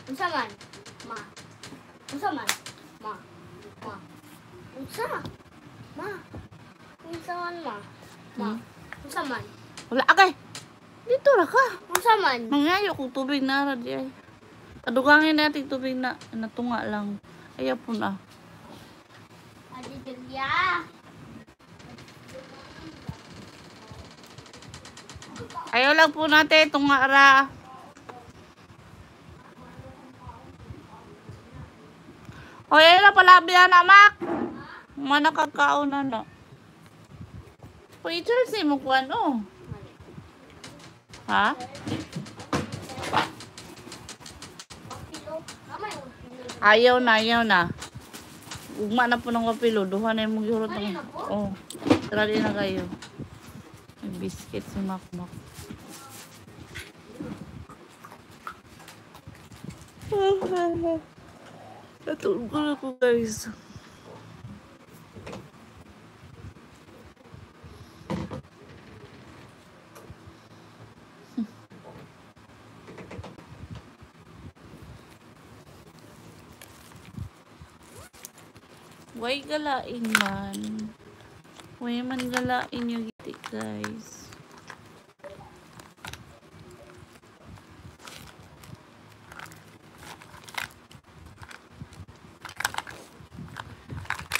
Unsa man? Ma. Unsa man? Ma. Ma. Unsa? Ma. Unsa man, ma? Ma. Unsa man? Wala akay. Dito ra ka. Unsa man? Mangayo kong tubig na ra di ay. Padugangin natin tubig na natunga lang. Ayaw po na. Adi Julia. Ayaw lang po natin tunga ra. O yan na pala biyan amak. Mana kakauna na. Pwede si mo ko ano. Ha? Ayaw na. Ugma na po ng kapilo. Duha na yung magyurot ng... Oh, trali na kayo. May biscuit si Makmak. Natulog ko na po guys. Way galain man. Way man galain yung giti guys.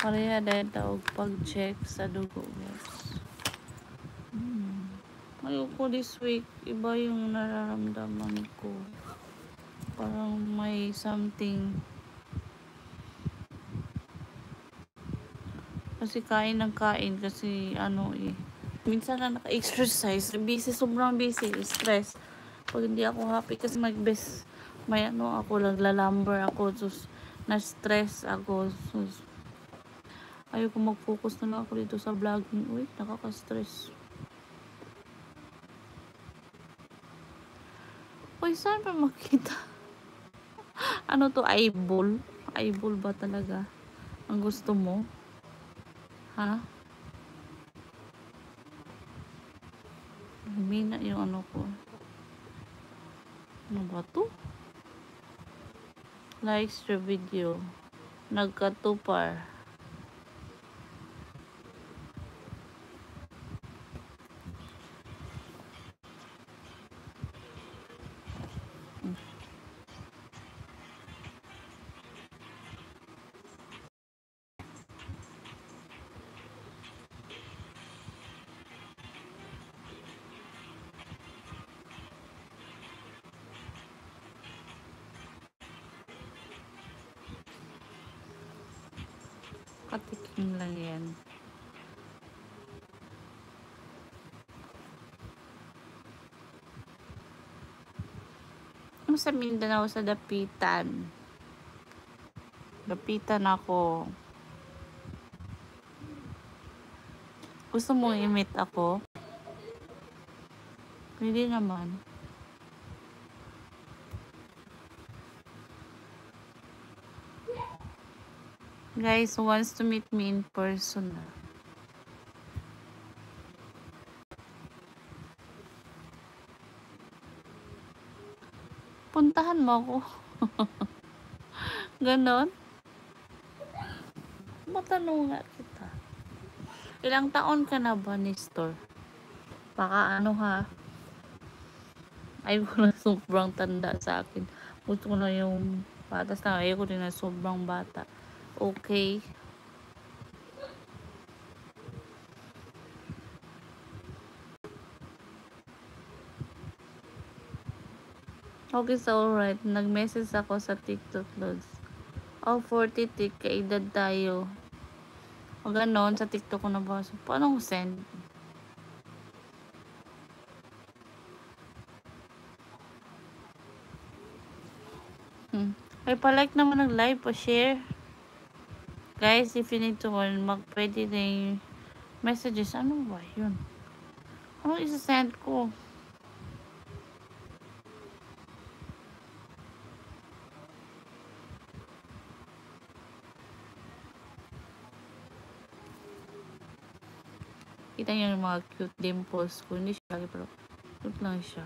Pareha dahil tawag pag-check sa dugo guys. Ayoko this week. Iba yung nararamdaman ko. Parang may something. Kasi kain ng kain. Kasi ano eh. Minsan na naka-exercise. Busy, sobrang busy. Stress. Pag hindi ako happy kasi mag-best. May ano ako. Naglalamber ako. Sus, na-stress ako. Sus, ayoko mag-focus na lang ako dito sa vlogging. Uy, nakaka-stress. Uy, saan pa makita? Ano to? Eyeball? Eyeball ba talaga? Ang gusto mo? Ha? Humina yung ano ko. Ano ba to? Likes your video. Nagkatupar. Katikim lang yan. Ano sa Mindanao sa Dapitan? Dapitan ako. Gusto mo i-meet ako? Pwede naman. Guys, who wants to meet me in person? Puntahan mo ako. Ganon? Matanong nga kita. Ilang taon ka na ba, Nestor? Baka ano ha? Ayaw ko na sobrang tanda sa akin. Gusto ko na yung batas na. Ayaw ko din na sobrang bata. Okay. Okay, so alright. Nag-message ako sa TikTok loads. Oh, 40 tick. Kaedad tayo. O ganon, sa TikTok ko nabasa. Paano ko send? Ay, pa-like naman ng live, pa-share. Guys, if you need to pwede na yung messages. Ano ba yun? Ano isa-send ko? Kita nyo yung mga cute dimples ko. Hindi siya lagi, pero cute lang siya.